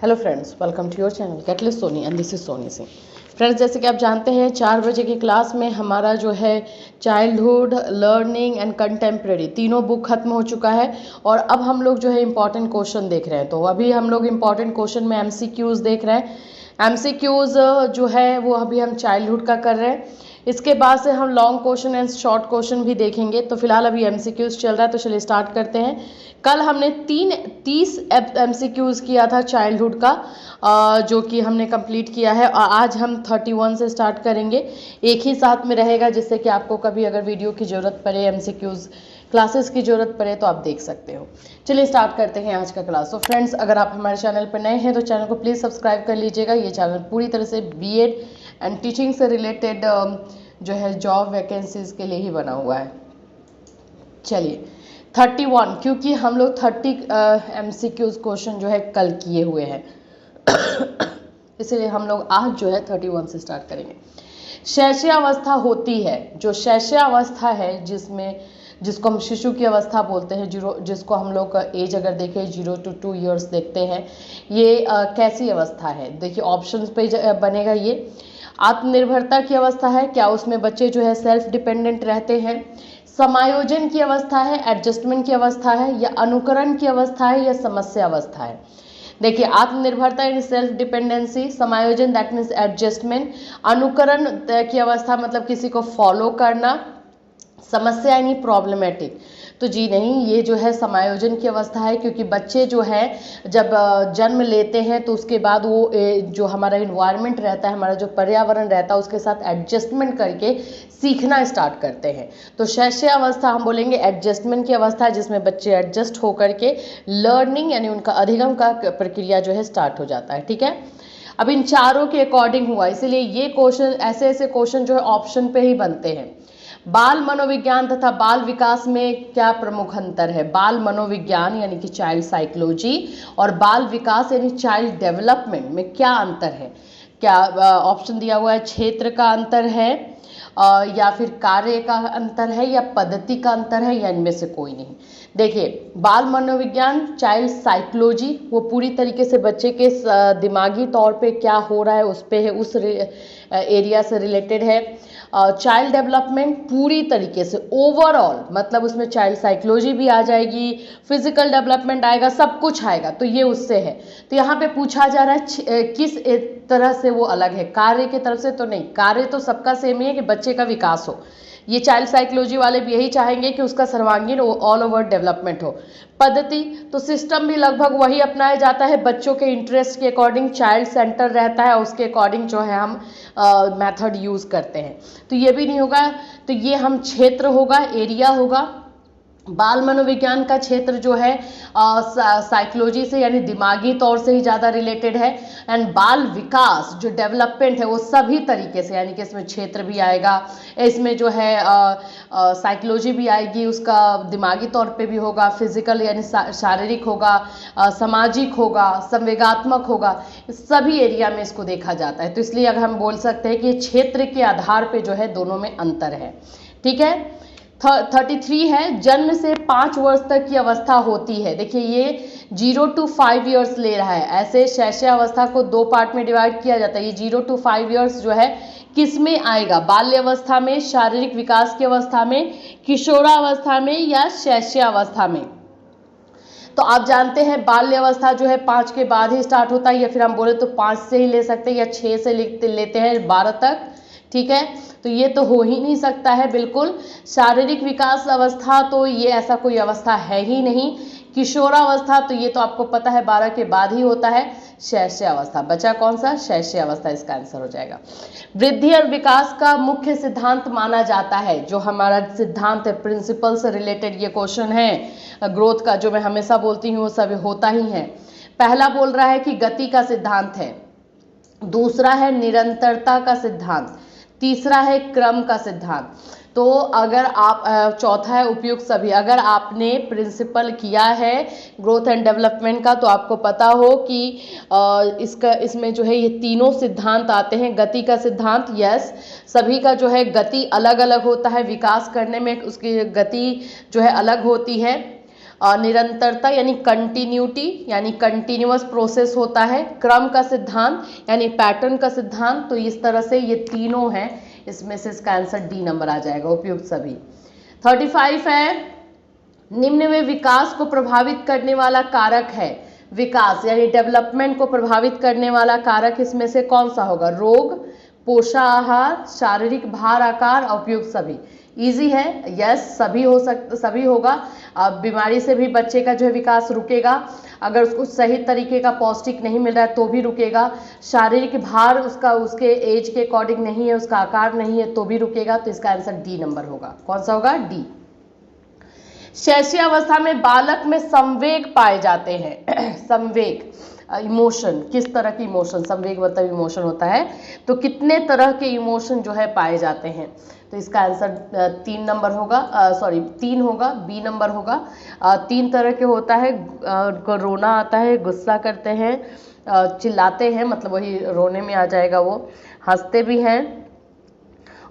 Hello friends, welcome to your channel Catalyst Soni and this is Soni Singh. Friends, जैसे कि आप जानते हैं 4 बजे की क्लास में हमारा जो है चाइल्डहुड, लर्निंग एंड कंटेम्प्रेरी तीनों बुक खत्म हो चुका है और अब हम लोग जो है इंपॉर्टेंट क्वेश्चन देख रहे हैं। तो अभी हम लोग इंपॉर्टेंट क्वेश्चन में एमसीक्यूज देख रहे हैं। एमसीक्यूज जो है वो अभी हम चाइल्डहुड का कर रहे हैं। इसके बाद से हम long question and short question भी देखेंगे। तो फिलहाल अभी एमसीक्यूज चल रहा है, तो चलिए स्टार्ट करते हैं। कल हमने 30 एमसीक्यूज किया था चाइल्डहुड का, जो कि हमने कंप्लीट किया है और आज हम 31 से स्टार्ट करेंगे। एक ही साथ में रहेगा, जिससे कि आपको कभी अगर वीडियो की ज़रूरत पड़े, एमसीक्यूज क्लासेस की ज़रूरत पड़े तो आप देख सकते हो। चलिए स्टार्ट करते हैं आज का क्लास। तो फ्रेंड्स, अगर आप हमारे चैनल पर नए हैं तो चैनल को प्लीज़ सब्सक्राइब कर लीजिएगा। ये चैनल पूरी तरह से बीएड एंड टीचिंग से रिलेटेड जो है जॉब वैकेंसीज के लिए ही बना हुआ है। चलिए 31, क्योंकि हम लोग 30 एमसीक्यूज क्वेश्चन जो है कल किए हुए हैं इसलिए हम लोग आज जो है 31 से स्टार्ट करेंगे। शैशवावस्था होती है, जो शैशवावस्था है जिसको हम शिशु की अवस्था बोलते हैं, जिसको हम लोग का एज अगर देखें 0 to 2 ईयर्स देखते हैं, ये कैसी अवस्था है? देखिए ऑप्शन पे बनेगा। ये आत्मनिर्भरता की अवस्था है, क्या उसमें बच्चे जो है सेल्फ डिपेंडेंट रहते हैं? समायोजन की अवस्था है, एडजस्टमेंट की अवस्था है, या अनुकरण की अवस्था है, या समस्या अवस्था है? देखिए आत्मनिर्भरता यानी सेल्फ डिपेंडेंसी, समायोजन दैट मीन्स एडजस्टमेंट, अनुकरण की अवस्था मतलब किसी को फॉलो करना, समस्या यानी प्रॉब्लमेटिक। तो जी नहीं, ये जो है समायोजन की अवस्था है, क्योंकि बच्चे जो है जब जन्म लेते हैं तो उसके बाद वो जो हमारा इन्वायरमेंट रहता है, हमारा जो पर्यावरण रहता है, उसके साथ एडजस्टमेंट करके सीखना स्टार्ट करते हैं। तो शैशवावस्था हम बोलेंगे एडजस्टमेंट की अवस्था, जिसमें बच्चे एडजस्ट होकर के लर्निंग यानी उनका अधिगम का प्रक्रिया जो है स्टार्ट हो जाता है। ठीक है, अब इन चारों के अकॉर्डिंग हुआ, इसीलिए ये क्वेश्चन ऐसे क्वेश्चन जो है ऑप्शन पे ही बनते हैं। बाल मनोविज्ञान तथा बाल विकास में क्या प्रमुख अंतर है? बाल मनोविज्ञान यानी कि चाइल्ड साइकोलॉजी और बाल विकास यानी चाइल्ड डेवलपमेंट में क्या अंतर है? क्या ऑप्शन दिया हुआ है, क्षेत्र का अंतर है, या फिर कार्य का अंतर है, या पद्धति का अंतर है, या इनमें से कोई नहीं? देखिए बाल मनोविज्ञान, चाइल्ड साइकोलॉजी, वो पूरी तरीके से बच्चे के दिमागी तौर पे क्या हो रहा है उस पे है, उस एरिया से रिलेटेड है। चाइल्ड डेवलपमेंट पूरी तरीके से ओवरऑल, मतलब उसमें चाइल्ड साइकोलॉजी भी आ जाएगी, फिजिकल डेवलपमेंट आएगा, सब कुछ आएगा, तो ये उससे है। तो यहाँ पे पूछा जा रहा है किस तरह से वो अलग है, कार्य की तरफ से तो नहीं, कार्य तो सबका सेम ही है कि बच्चे का विकास हो। ये चाइल्ड साइकोलॉजी वाले भी यही चाहेंगे कि उसका सर्वांगीण ऑल ओवर डेवलपमेंट हो। पद्धति तो सिस्टम भी लगभग वही अपनाया जाता है, बच्चों के इंटरेस्ट के अकॉर्डिंग चाइल्ड सेंटर रहता है, उसके अकॉर्डिंग जो है हम मेथड यूज करते हैं। तो ये भी नहीं होगा, तो ये हम क्षेत्र होगा, एरिया होगा। बाल मनोविज्ञान का क्षेत्र जो है साइकोलॉजी से यानी दिमागी तौर से ही ज़्यादा रिलेटेड है, एंड बाल विकास जो डेवलपमेंट है वो सभी तरीके से, यानी कि इसमें क्षेत्र भी आएगा, इसमें जो है साइकोलॉजी भी आएगी, उसका दिमागी तौर पे भी होगा, फिजिकल यानी शारीरिक होगा, सामाजिक होगा, संवेगात्मक होगा, सभी एरिया में इसको देखा जाता है। तो इसलिए अगर हम बोल सकते हैं कि क्षेत्र के आधार पे जो है दोनों में अंतर है। ठीक है, 33 है, जन्म से 5 वर्ष तक की अवस्था होती है। देखिए ये 0 to 5 ईयर्स ले रहा है, ऐसे शैशवावस्था को 2 पार्ट में डिवाइड किया जाता है। ये 0 to 5 ईयर्स जो है किस में आएगा? बाल्यावस्था में, शारीरिक विकास की अवस्था में, किशोरावस्था में, या शैशवावस्था में? तो आप जानते हैं बाल्यावस्था जो है 5 के बाद ही स्टार्ट होता है, या फिर हम बोले तो 5 से ही ले सकते हैं, या 6 से लेते हैं 12 तक। ठीक है, तो ये तो हो ही नहीं सकता है बिल्कुल। शारीरिक विकास अवस्था तो ये ऐसा कोई अवस्था है ही नहीं। किशोरावस्था तो ये तो आपको पता है 12 के बाद ही होता है। शैशवावस्था बचा कौन सा? शैशवावस्था इसका आंसर हो जाएगा। वृद्धि और विकास का मुख्य सिद्धांत माना जाता है, जो हमारा सिद्धांत है, प्रिंसिपल से रिलेटेड ये क्वेश्चन है ग्रोथ का, जो मैं हमेशा बोलती हूँ वो सब होता ही है। पहला बोल रहा है कि गति का सिद्धांत है, दूसरा है निरंतरता का सिद्धांत, तीसरा है क्रम का सिद्धांत। तो अगर आप चौथा है उपयुक्त सभी। अगर आपने प्रिंसिपल किया है ग्रोथ एंड डेवलपमेंट का तो आपको पता हो कि इसमें जो है ये तीनों सिद्धांत आते हैं। गति का सिद्धांत, यस, सभी का जो है गति अलग अलग होता है, विकास करने में उसकी गति जो है अलग होती है। निरंतरता यानी कंटिन्यूटी यानी कंटिन्यूअस प्रोसेस होता है, क्रम का सिद्धांत यानी पैटर्न का सिद्धांत। तो इस तरह से ये तीनों हैं, इसमें से इसका आंसर डी नंबर आ जाएगा, उपयुक्त सभी। 35 है, निम्न में विकास को प्रभावित करने वाला कारक है। विकास यानी डेवलपमेंट को प्रभावित करने वाला कारक इसमें से कौन सा होगा? रोग, पोषाहार, शारीरिक भार आकार, उपयुक्त सभी। इजी है, यस, सभी हो सकता, सभी होगा। अब बीमारी से भी बच्चे का जो है विकास रुकेगा, अगर उसको सही तरीके का पौष्टिक नहीं मिल रहा है तो भी रुकेगा। शारीरिक भार उसका उसके एज के अकॉर्डिंग नहीं है, उसका आकार नहीं है तो भी रुकेगा। तो इसका आंसर डी नंबर होगा। कौन सा होगा? डी। शैशवावस्था में बालक में संवेग पाए जाते हैं। संवेग, इमोशन, किस तरह की इमोशन? संवेग मतलब इमोशन होता है, तो कितने तरह के इमोशन जो है पाए जाते हैं? तो इसका आंसर 3 नंबर होगा, सॉरी 3 होगा, बी नंबर होगा। 3 तरह के होता है, रोना आता है, गुस्सा करते हैं, चिल्लाते हैं, मतलब वही रोने में आ जाएगा वो, हंसते भी हैं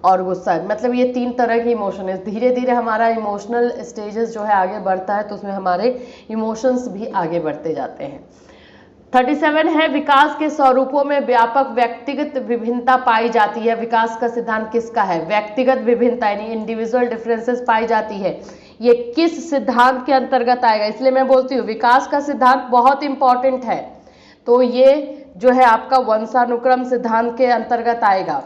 और गुस्सा, मतलब ये 3 तरह के इमोशन है। धीरे धीरे हमारा इमोशनल स्टेजेस जो है आगे बढ़ता है, तो उसमें हमारे इमोशंस भी आगे बढ़ते जाते हैं। 37 है, विकास के स्वरूपों में व्यापक व्यक्तिगत विभिन्नता पाई जाती है। विकास का सिद्धांत किसका है? व्यक्तिगत विभिन्नता यानी इंडिविजुअल डिफरेंसेस पाई जाती है। ये किस सिद्धांत के अंतर्गत आएगा? इसलिए मैं बोलती हूँ विकास का सिद्धांत बहुत इंपॉर्टेंट है, तो ये जो है आपका वंशानुक्रम सिद्धांत के अंतर्गत आएगा,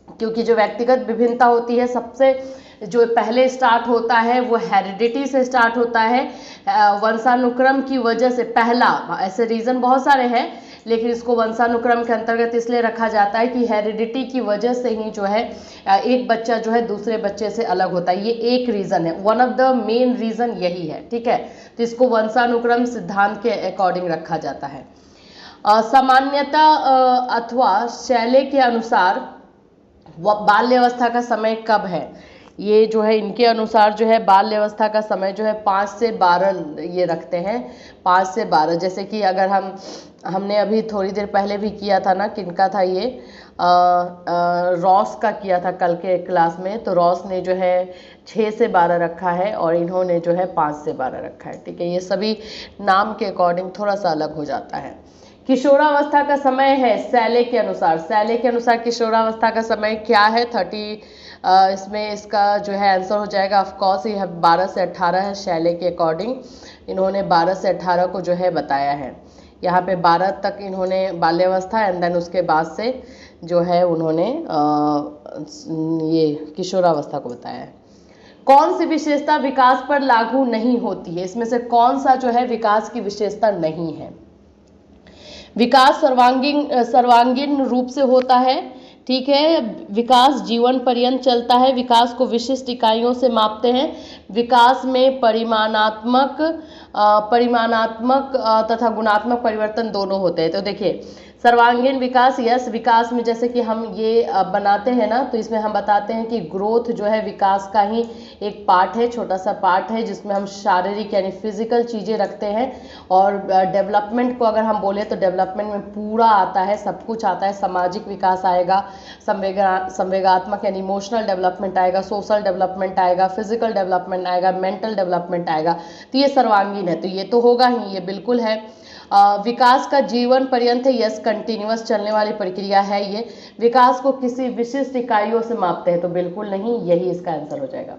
क्योंकि जो व्यक्तिगत विभिन्नता होती है सबसे जो पहले स्टार्ट होता है वो हेरिडिटी से स्टार्ट होता है, वंशानुक्रम की वजह से। पहला, ऐसे रीजन बहुत सारे हैं, लेकिन इसको वंशानुक्रम के अंतर्गत इसलिए रखा जाता है कि हेरिडिटी की वजह से ही जो है एक बच्चा जो है दूसरे बच्चे से अलग होता है। ये एक रीजन है, one of the main reason यही है, ठीक है। तो इसको वंशानुक्रम सिद्धांत के अकॉर्डिंग रखा जाता है। सामान्यता अथवा शैली के अनुसार बाल्यावस्था का समय कब है? ये जो है इनके अनुसार जो है बाल्यावस्था का समय जो है 5 से 12 ये रखते हैं, 5 से 12। जैसे कि अगर हमने अभी थोड़ी देर पहले भी किया था ना, किनका था ये, रॉस का किया था कल के क्लास में, तो रॉस ने जो है 6 से 12 रखा है और इन्होंने जो है 5 से 12 रखा है, ठीक है। ये सभी नाम के अकॉर्डिंग थोड़ा सा अलग हो जाता है। किशोरावस्था का समय है शैली के अनुसार, शैली के अनुसार किशोरावस्था का समय क्या है? 30, इसमें इसका जो है आंसर हो जाएगा ऑफकोर्स ये 12 से 18 है। शैली के अकॉर्डिंग इन्होंने 12 से 18 को जो है बताया है। यहाँ पे 12 तक इन्होंने बाल्यावस्था एंड देन उसके बाद से जो है उन्होंने ये किशोरावस्था को बताया है। कौन सी विशेषता विकास पर लागू नहीं होती है? इसमें से कौन सा जो है विकास की विशेषता नहीं है? विकास सर्वांगीण रूप से होता है, ठीक है। विकास जीवन पर्यंत चलता है। विकास को विशिष्ट इकाइयों से मापते हैं। विकास में परिमाणात्मक तथा गुणात्मक परिवर्तन दोनों होते हैं। तो देखिए सर्वांगीण विकास, यस, विकास में जैसे कि हम ये बनाते हैं ना, तो इसमें हम बताते हैं कि ग्रोथ जो है विकास का ही एक पार्ट है, छोटा सा पार्ट है, जिसमें हम शारीरिक यानी फिजिकल चीज़ें रखते हैं। और डेवलपमेंट को अगर हम बोले तो डेवलपमेंट में पूरा आता है, सब कुछ आता है। सामाजिक विकास आएगा, संवेगात्मक यानी इमोशनल डेवलपमेंट आएगा, सोशल डेवलपमेंट आएगा, फिजिकल डेवलपमेंट आएगा, मेंटल डेवलपमेंट आएगा। तो ये सर्वांगीण है, तो ये तो होगा ही, ये बिल्कुल है। विकास का जीवन पर्यंत है, यस, कंटिन्यूअस चलने वाली प्रक्रिया है ये। विकास को किसी विशिष्ट इकाइयों से मापते हैं, तो बिल्कुल नहीं, यही इसका आंसर हो जाएगा।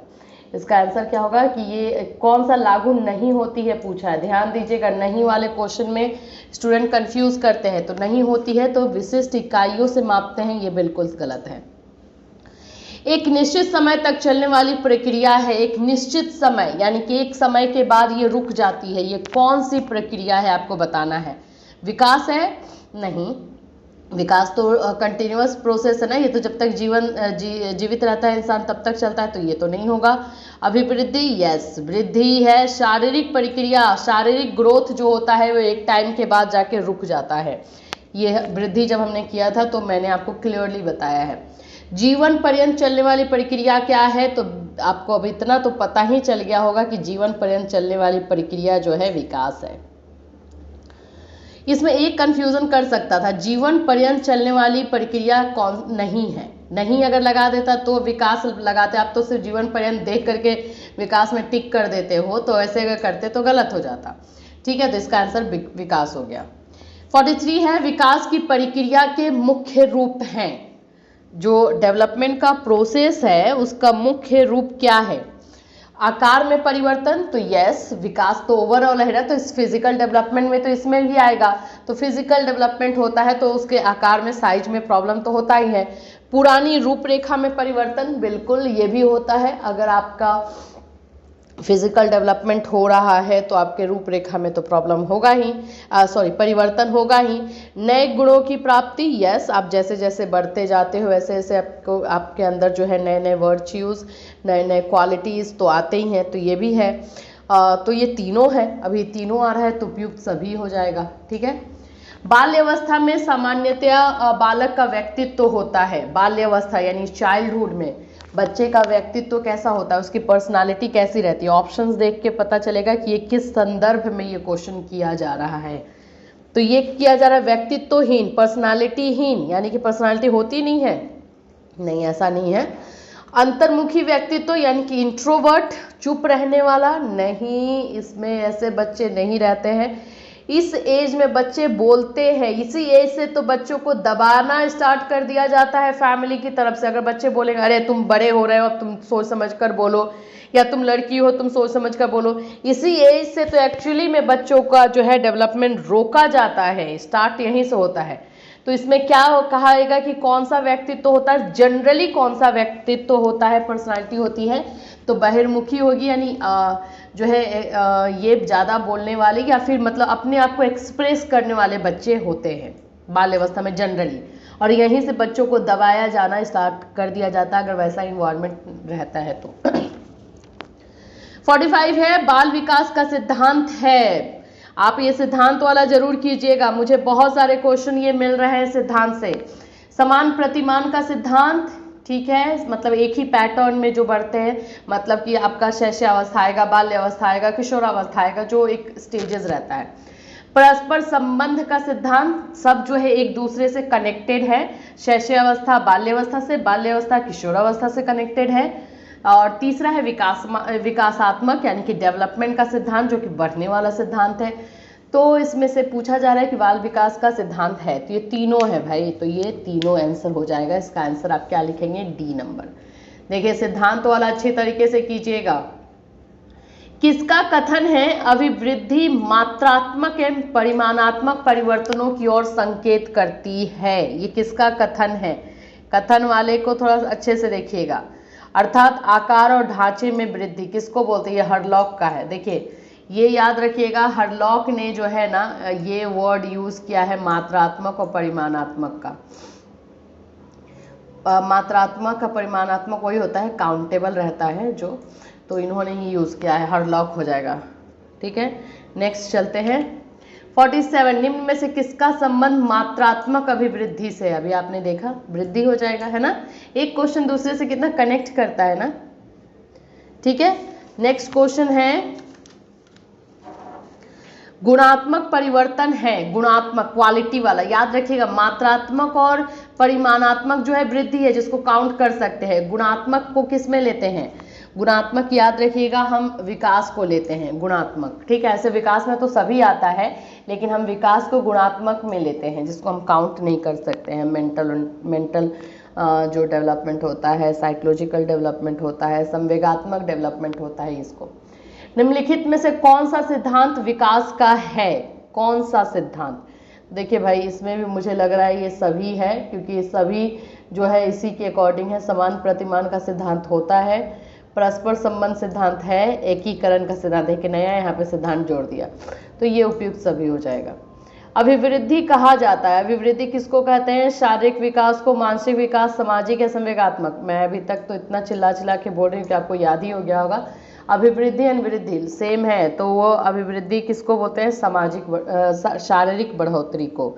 इसका आंसर क्या होगा कि ये कौन सा लागू नहीं होती है पूछा है। ध्यान दीजिएगा, नहीं वाले क्वेश्चन में स्टूडेंट कंफ्यूज करते हैं, तो नहीं होती है तो विशिष्ट इकाइयों से मापते हैं, ये बिल्कुल गलत है। एक निश्चित समय तक चलने वाली प्रक्रिया है, एक निश्चित समय यानी कि एक समय के बाद ये रुक जाती है, ये कौन सी प्रक्रिया है आपको बताना है। विकास है? नहीं, विकास तो कंटिन्यूअस प्रोसेस है ना, ये तो जब तक जीवित रहता है इंसान तब तक चलता है, तो ये तो नहीं होगा। अभिवृद्धि, यस, वृद्धि है। शारीरिक प्रक्रिया, शारीरिक ग्रोथ जो होता है वो एक टाइम के बाद जाके रुक जाता है। ये वृद्धि जब हमने किया था तो मैंने आपको क्लियरली बताया है। जीवन पर्यंत चलने वाली प्रक्रिया क्या है? तो आपको अब इतना तो पता ही चल गया होगा कि जीवन पर्यंत चलने वाली प्रक्रिया जो है विकास है। इसमें एक कंफ्यूजन कर सकता था, जीवन पर्यंत चलने वाली प्रक्रिया कौन नहीं है, नहीं अगर लगा देता तो विकास लगाते, आप तो सिर्फ जीवन पर्यंत देख करके विकास में टिक कर देते हो, तो ऐसे अगर करते तो गलत हो जाता। ठीक है, तो इसका आंसर विकास हो गया। 43 है, विकास की प्रक्रिया के मुख्य रूप हैं, जो डेवलपमेंट का प्रोसेस है उसका मुख्य रूप क्या है? आकार में परिवर्तन, तो यस, विकास तो ओवरऑल है ना, तो इस फिजिकल डेवलपमेंट में तो इसमें भी आएगा। तो फिजिकल डेवलपमेंट होता है तो उसके आकार में, साइज में प्रॉब्लम तो होता ही है। पुरानी रूपरेखा में परिवर्तन, बिल्कुल ये भी होता है। अगर आपका फिजिकल डेवलपमेंट हो रहा है तो आपके रूपरेखा में तो प्रॉब्लम होगा ही, परिवर्तन होगा ही। नए गुणों की प्राप्ति, यस, आप जैसे जैसे बढ़ते जाते हो वैसे वैसे आपको, आपके अंदर जो है नए नए वर्च्यूज, नए नए क्वालिटीज तो आते ही हैं, तो ये भी है। तो ये तीनों है, अभी तीनों आ रहा है तो उपयुक्त सभी हो जाएगा। ठीक है, बाल्यावस्था में सामान्यतया बालक का व्यक्तित्व होता है। बाल्यावस्था यानी चाइल्डहुड में बच्चे का व्यक्तित्व कैसा होता है, उसकी पर्सनालिटी कैसी रहती है? ऑप्शंस देख के पता चलेगा कि ये किस संदर्भ में ये क्वेश्चन किया जा रहा है। तो ये किया जा रहा है व्यक्तित्वहीन, पर्सनालिटीहीन, यानी कि पर्सनालिटी होती नहीं है, नहीं ऐसा नहीं है। अंतर्मुखी व्यक्तित्व यानी कि इंट्रोवर्ट, चुप रहने वाला, नहीं, इसमें ऐसे बच्चे नहीं रहते हैं। इस एज में बच्चे बोलते हैं, इसी एज से तो बच्चों को दबाना स्टार्ट कर दिया जाता है फैमिली की तरफ से। अगर बच्चे बोलेंगे अरे तुम बड़े हो रहे हो, अब तुम सोच समझ कर बोलो, या तुम लड़की हो तुम सोच समझ कर बोलो, इसी एज से तो एक्चुअली में बच्चों का जो है डेवलपमेंट रोका जाता है, स्टार्ट यहीं से होता है। तो इसमें क्या कहाएगा कि कौन सा व्यक्तित्व होता है, जनरली कौन सा व्यक्तित्व होता है, पर्सनालिटी होती है, तो बहिर्मुखी होगी, यानी जो है ये ज़्यादा बोलने वाले या फिर मतलब अपने आप को एक्सप्रेस करने वाले बच्चे होते हैं बाल्यावस्था में जनरली, और यहीं से बच्चों को दबाया जाना स्टार्ट कर दिया जाता है अगर वैसा इन्वायरमेंट रहता है तो। 45 है, बाल विकास का सिद्धांत है। आप ये सिद्धांत वाला जरूर कीजिएगा, मुझे बहुत सारे क्वेश्चन ये मिल रहे हैं सिद्धांत से। समान प्रतिमान का सिद्धांत, ठीक है, मतलब एक ही पैटर्न में जो बढ़ते हैं, मतलब कि आपका शैशवावस्था आएगा, बाल्यावस्था आएगा, किशोरावस्था आएगा, जो एक स्टेजेस रहता है। परस्पर संबंध का सिद्धांत, सब जो है एक दूसरे से कनेक्टेड है, शैशवावस्था बाल्यावस्था से, बाल्यावस्था किशोरावस्था से कनेक्टेड है। और तीसरा है विकासात्मक यानी कि डेवलपमेंट का सिद्धांत, जो कि बढ़ने वाला सिद्धांत है। तो इसमें से पूछा जा रहा है कि बाल विकास का सिद्धांत है, तो ये तीनों है भाई, तो ये तीनों आंसर हो जाएगा। इसका आंसर आप क्या लिखेंगे? D number. देखिए सिद्धांत वाला अच्छी तरीके से कीजिएगा। किसका कथन है अभिवृद्धि मात्रात्मक एवं परिमाणात्मक परिवर्तनों की ओर संकेत करती है? ये किसका कथन है? कथन वाले को थोड़ा अच्छे से देखिएगा। अर्थात आकार और ढांचे में वृद्धि किसको बोलते हैं? ये हरलॉक का है। देखिए ये याद रखिएगा, हरलॉक ने जो है ना ये वर्ड यूज किया है मात्रात्मक और परिमाणात्मक का। मात्रात्मक का परिमाणात्मक वही होता है, काउंटेबल रहता है जो, तो इन्होंने ही यूज किया है, हरलॉक हो जाएगा। ठीक है, नेक्स्ट चलते हैं। 47, निम्न में से किसका संबंध मात्रात्मक अभिवृद्धि से? अभी आपने देखा वृद्धि हो जाएगा, है ना, एक क्वेश्चन दूसरे से कितना कनेक्ट करता है ना। ठीक है, नेक्स्ट क्वेश्चन है गुणात्मक परिवर्तन है, गुणात्मक क्वालिटी वाला, याद रखिएगा। मात्रात्मक और परिमाणात्मक जो है वृद्धि है जिसको काउंट कर सकते हैं, गुणात्मक को किस में लेते हैं? गुणात्मक याद रखिएगा हम विकास को लेते हैं, गुणात्मक। ठीक है, ऐसे विकास में तो सभी आता है लेकिन हम विकास को गुणात्मक में लेते हैं जिसको हम काउंट नहीं कर सकते हैं। मेंटल जो डेवलपमेंट होता है, साइकोलॉजिकल डेवलपमेंट होता है, संवेगात्मक डेवलपमेंट होता है इसको। निम्नलिखित में से कौन सा सिद्धांत विकास का है? कौन सा सिद्धांत? देखिए भाई इसमें भी मुझे लग रहा है ये सभी है, क्योंकि ये सभी जो है इसी के अकॉर्डिंग है। समान प्रतिमान का सिद्धांत होता है, परस्पर संबंध सिद्धांत है, एकीकरण का सिद्धांत है, कि नया यहाँ पे सिद्धांत जोड़ दिया, तो ये उपयुक्त सभी हो जाएगा। अभिवृद्धि कहा जाता है, अभिवृद्धि किसको कहते हैं? शारीरिक विकास को, मानसिक विकास, सामाजिक या संवेगात्मक। मैं अभी तक तो इतना चिल्ला चिल्ला के बोल रही हूँ कि आपको याद ही हो गया होगा। अभिवृद्धि एंड वृद्धि सेम है, तो वो अभिवृद्धि किसको बोलते हैं? शारीरिक बढ़ोतरी को।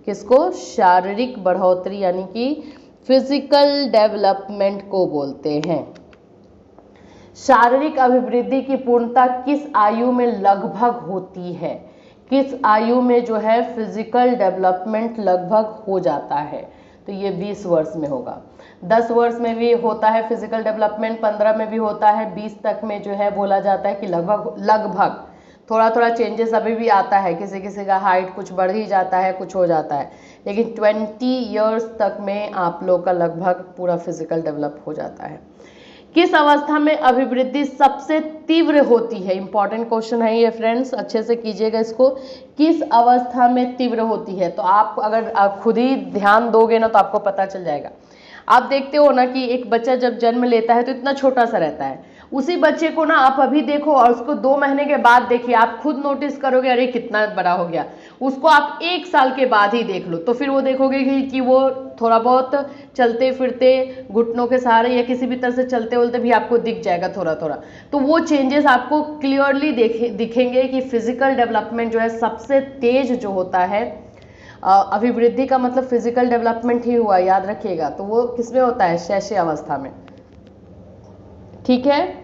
किसको? शारीरिक बढ़ोतरी यानी कि फिजिकल डेवलपमेंट को बोलते हैं। शारीरिक अभिवृद्धि की पूर्णता किस आयु में लगभग होती है? किस आयु में जो है फिजिकल डेवलपमेंट लगभग हो जाता है? तो ये 20 वर्ष में होगा। 10 वर्ष में भी होता है फिजिकल डेवलपमेंट, 15 में भी होता है, 20 तक में जो है बोला जाता है कि लगभग थोड़ा थोड़ा चेंजेस अभी भी आता है, किसी किसी का हाइट कुछ बढ़ ही जाता है, कुछ हो जाता है, लेकिन 20 ईयर्स तक में आप लोग का लगभग पूरा फिजिकल डेवलप हो जाता है। किस अवस्था में अभिवृद्धि सबसे तीव्र होती है? इंपॉर्टेंट क्वेश्चन है ये फ्रेंड्स, अच्छे से कीजिएगा इसको। किस अवस्था में तीव्र होती है? तो आप अगर खुद ही ध्यान दोगे ना तो आपको पता चल जाएगा। आप देखते हो ना कि एक बच्चा जब जन्म लेता है तो इतना छोटा सा रहता है, उसी बच्चे को ना आप अभी देखो और उसको 2 महीने के बाद देखिए, आप खुद नोटिस करोगे अरे कितना बड़ा हो गया। उसको आप 1 साल के बाद ही देख लो तो फिर वो देखोगे कि वो थोड़ा बहुत चलते फिरते घुटनों के सहारे या किसी भी तरह से चलते उलते भी आपको दिख जाएगा थोड़ा थोड़ा। तो वो चेंजेस आपको क्लियरली दिखेंगे कि फिजिकल डेवलपमेंट जो है सबसे तेज जो होता है, अभिवृद्धि का मतलब फिजिकल डेवलपमेंट ही हुआ, याद रखिएगा। तो वो किसमें होता है? शैशव अवस्था में। ठीक है,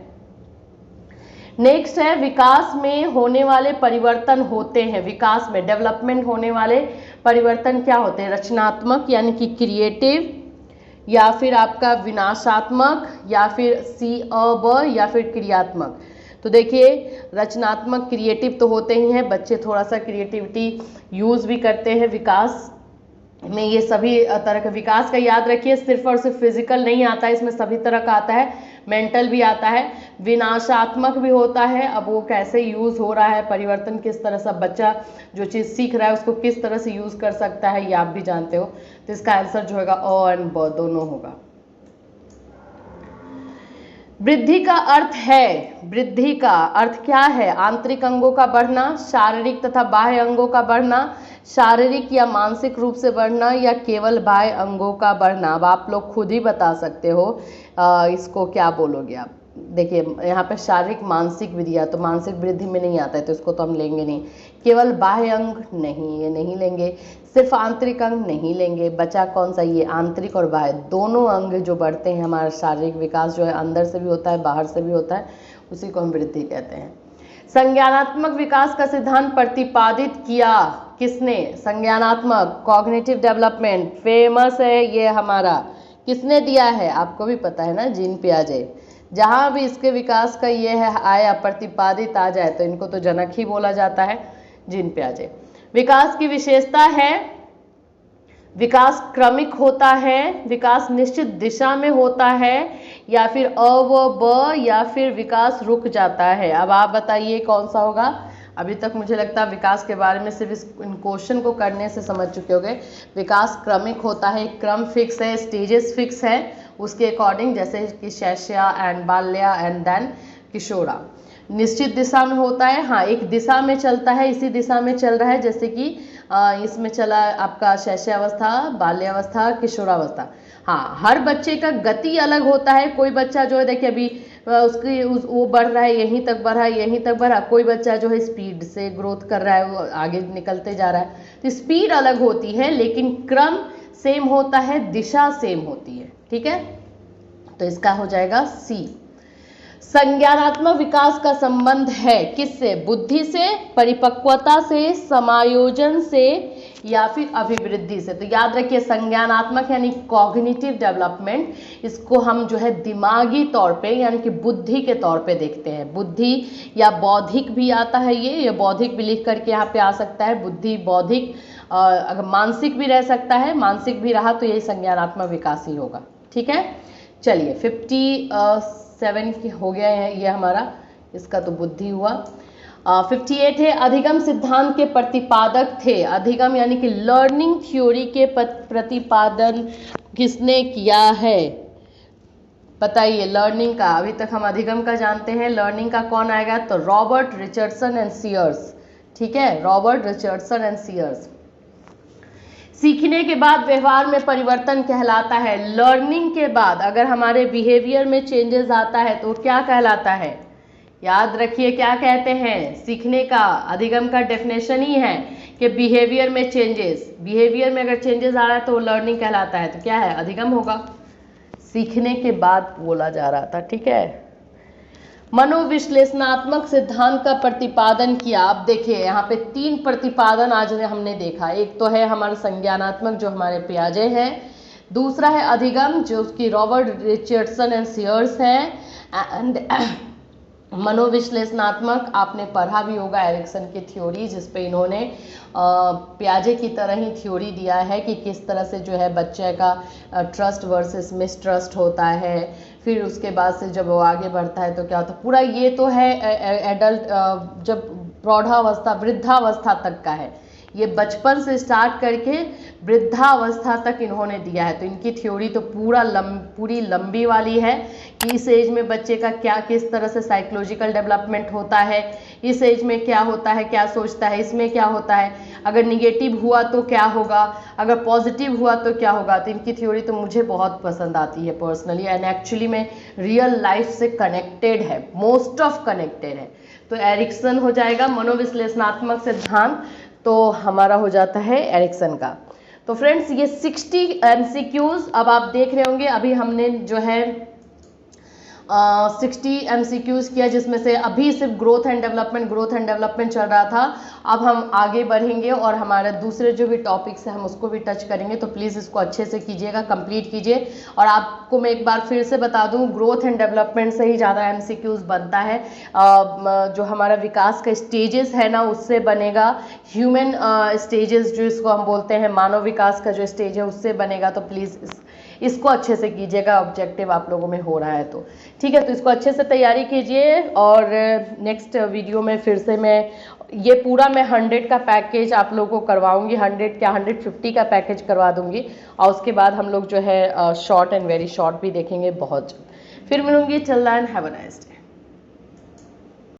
नेक्स्ट है विकास में होने वाले परिवर्तन होते हैं। विकास में डेवलपमेंट होने वाले परिवर्तन क्या होते हैं? रचनात्मक यानी कि क्रिएटिव, या फिर आपका विनाशात्मक, या फिर या फिर क्रियात्मक। तो देखिए रचनात्मक क्रिएटिव तो होते ही हैं, बच्चे थोड़ा सा क्रिएटिविटी यूज भी करते हैं विकास में। ये सभी तरह का विकास का याद रखिए, सिर्फ और सिर्फ फिजिकल नहीं आता है, इसमें सभी तरह का आता है, मेंटल भी आता है, विनाशात्मक भी होता है। अब वो कैसे यूज हो रहा है, परिवर्तन किस तरह से बच्चा जो चीज सीख रहा है उसको किस तरह से यूज कर सकता है, ये आप भी जानते हो। तो इसका आंसर जो होगा अ एंड ब दोनों होगा। वृद्धि का अर्थ है, वृद्धि का अर्थ क्या है? आंतरिक अंगों का बढ़ना, शारीरिक तथा बाह्य अंगों का बढ़ना, शारीरिक या मानसिक रूप से बढ़ना, या केवल बाह्य अंगों का बढ़ना। अब आप लोग खुद ही बता सकते हो इसको क्या बोलोगे आप। देखिए यहाँ पे शारीरिक मानसिक भी दिया, तो मानसिक वृद्धि में नहीं आता है तो इसको तो हम लेंगे नहीं। केवल बाह्य अंग नहीं, ये नहीं लेंगे। सिर्फ आंतरिक अंग नहीं लेंगे। बचा कौन सा? ये आंतरिक और बाह्य दोनों अंग जो बढ़ते हैं। हमारा शारीरिक विकास जो है अंदर से भी होता है बाहर से भी होता है, उसी को हम वृद्धि कहते हैं। संज्ञानात्मक विकास का सिद्धांत प्रतिपादित किया किसने? संज्ञानात्मक कॉग्निटिव डेवलपमेंट, फेमस है ये हमारा। किसने दिया है? आपको भी पता है ना, जीन पियाजे। जहां भी इसके विकास का ये है आया प्रतिपादित आ जाए तो इनको तो जनक ही बोला जाता है, जीन पियाजे। विकास की विशेषता है, विकास क्रमिक होता है, विकास निश्चित दिशा में होता है, या फिर अ व ब, या फिर विकास रुक जाता है। अब आप बताइए कौन सा होगा। अभी तक मुझे लगता है विकास के बारे में सिर्फ इन क्वेश्चन को करने से समझ चुके होंगे। विकास क्रमिक होता है, क्रम फिक्स है, स्टेजेस फिक्स है उसके अकॉर्डिंग, जैसे कि शैशव एंड बाल्या एंड देन किशोरा। निश्चित दिशा में होता है, हाँ एक दिशा में चलता है, इसी दिशा में चल रहा है, जैसे कि इसमें चला आपका शैशवावस्था, बाल्यावस्था, किशोरावस्था। हाँ हर बच्चे का गति अलग होता है। कोई बच्चा जो है देखिए अभी वो बढ़ रहा है, यहीं तक बढ़ा, यहीं तक बढ़ा। कोई बच्चा जो है स्पीड से ग्रोथ कर रहा है, वो आगे निकलते जा रहा है। तो स्पीड अलग होती है लेकिन क्रम सेम होता है, दिशा सेम होती है। ठीक है, तो इसका हो जाएगा सी। संज्ञानात्मक विकास का संबंध है किससे? बुद्धि से, परिपक्वता से, समायोजन से, या फिर अभिवृद्धि से। तो याद रखिए संज्ञानात्मक यानी कॉग्निटिव डेवलपमेंट, इसको हम जो है दिमागी तौर पे यानी कि बुद्धि के तौर पे देखते हैं। बुद्धि या बौद्धिक भी आता है, ये बौद्धिक भी लिख करके यहाँ पे आ सकता है, बुद्धि बौद्धिक। अगर मानसिक भी रह सकता है, मानसिक भी रहा तो यही संज्ञानात्मक विकास ही होगा। ठीक है, चलिए 57 हो गया है ये हमारा, इसका तो बुद्धि हुआ। 58 है, अधिगम सिद्धांत के प्रतिपादक थे। अधिगम यानी कि लर्निंग थ्योरी के प्रतिपादन किसने किया है? बताइए लर्निंग का। अभी तक हम अधिगम का जानते हैं, लर्निंग का कौन आएगा? तो रॉबर्ट रिचर्डसन एंड सीयर्स। ठीक है, रॉबर्ट रिचर्डसन एंड सीयर्स। सीखने के बाद व्यवहार में परिवर्तन कहलाता है। लर्निंग के बाद अगर हमारे बिहेवियर में चेंजेस आता है तो क्या कहलाता है? याद रखिए क्या कहते हैं, सीखने का अधिगम का डेफिनेशन ही है कि बिहेवियर में चेंजेस, बिहेवियर में अगर चेंजेस आ रहा है तो वो लर्निंग कहलाता है। तो क्या है? अधिगम होगा। सीखने के बाद बोला जा रहा था। ठीक है, मनोविश्लेषणात्मक सिद्धांत का प्रतिपादन किया। अब देखिए यहाँ पे 3 प्रतिपादन आज हमने देखा। एक तो है हमारा संज्ञानात्मक जो हमारे पियाजे हैं, दूसरा है अधिगम जो उसकी रॉबर्ट रिचर्डसन एंड सीयर्स है, एंड मनोविश्लेषणात्मक आपने पढ़ा भी होगा एरिक्सन की थ्योरी, जिसपे इन्होंने पियाजे की तरह ही थ्योरी दिया है कि किस तरह से जो है बच्चे का ट्रस्ट वर्सेस मिसट्रस्ट होता है, फिर उसके बाद से जब वो आगे बढ़ता है तो क्या होता है। पूरा ये तो है एडल्ट जब प्रौढ़ावस्था वृद्धावस्था तक का है, ये बचपन से स्टार्ट करके वृद्धावस्था तक इन्होंने दिया है। तो इनकी थ्योरी तो पूरी लंबी वाली है कि इस एज में बच्चे का क्या किस तरह से साइकोलॉजिकल डेवलपमेंट होता है, इस एज में क्या होता है, क्या सोचता है, इसमें क्या होता है, अगर निगेटिव हुआ तो क्या होगा, अगर पॉजिटिव हुआ तो क्या होगा। तो इनकी थ्योरी तो मुझे बहुत पसंद आती है पर्सनली, एंड एक्चुअली में रियल लाइफ से कनेक्टेड है, मोस्ट ऑफ कनेक्टेड है। तो एरिक्सन हो जाएगा मनोविश्लेषणात्मक सिद्धांत, तो हमारा हो जाता है एरिक्सन का। तो फ्रेंड्स ये 60 MCQs अब आप देख रहे होंगे, अभी हमने जो है 60 MCQs किया, जिसमें से अभी सिर्फ ग्रोथ एंड डेवलपमेंट चल रहा था। अब हम आगे बढ़ेंगे और हमारे दूसरे जो भी टॉपिक्स हैं हम उसको भी टच करेंगे। तो प्लीज़ इसको अच्छे से कीजिएगा, कंप्लीट कीजिए। और आपको मैं एक बार फिर से बता दूं, ग्रोथ एंड डेवलपमेंट से ही ज़्यादा MCQs बनता है। जो हमारा विकास का स्टेजेस है ना, उससे बनेगा। ह्यूमन स्टेजेस जो इसको हम बोलते हैं, मानव विकास का जो स्टेज है उससे बनेगा। तो प्लीज़ इसको अच्छे से कीजिएगा, ऑब्जेक्टिव आप लोगों में हो रहा है तो ठीक है। तो इसको अच्छे से तैयारी कीजिए, और नेक्स्ट वीडियो में फिर से मैं ये पूरा मैं 100 का पैकेज आप लोगों को करवाऊंगी, 100 क्या 150 का पैकेज करवा दूंगी। और उसके बाद हम लोग जो है शॉर्ट एंड वेरी शॉर्ट भी देखेंगे बहुत जल्द। फिर मिलूंगी, चल हैव अ नाइस डे।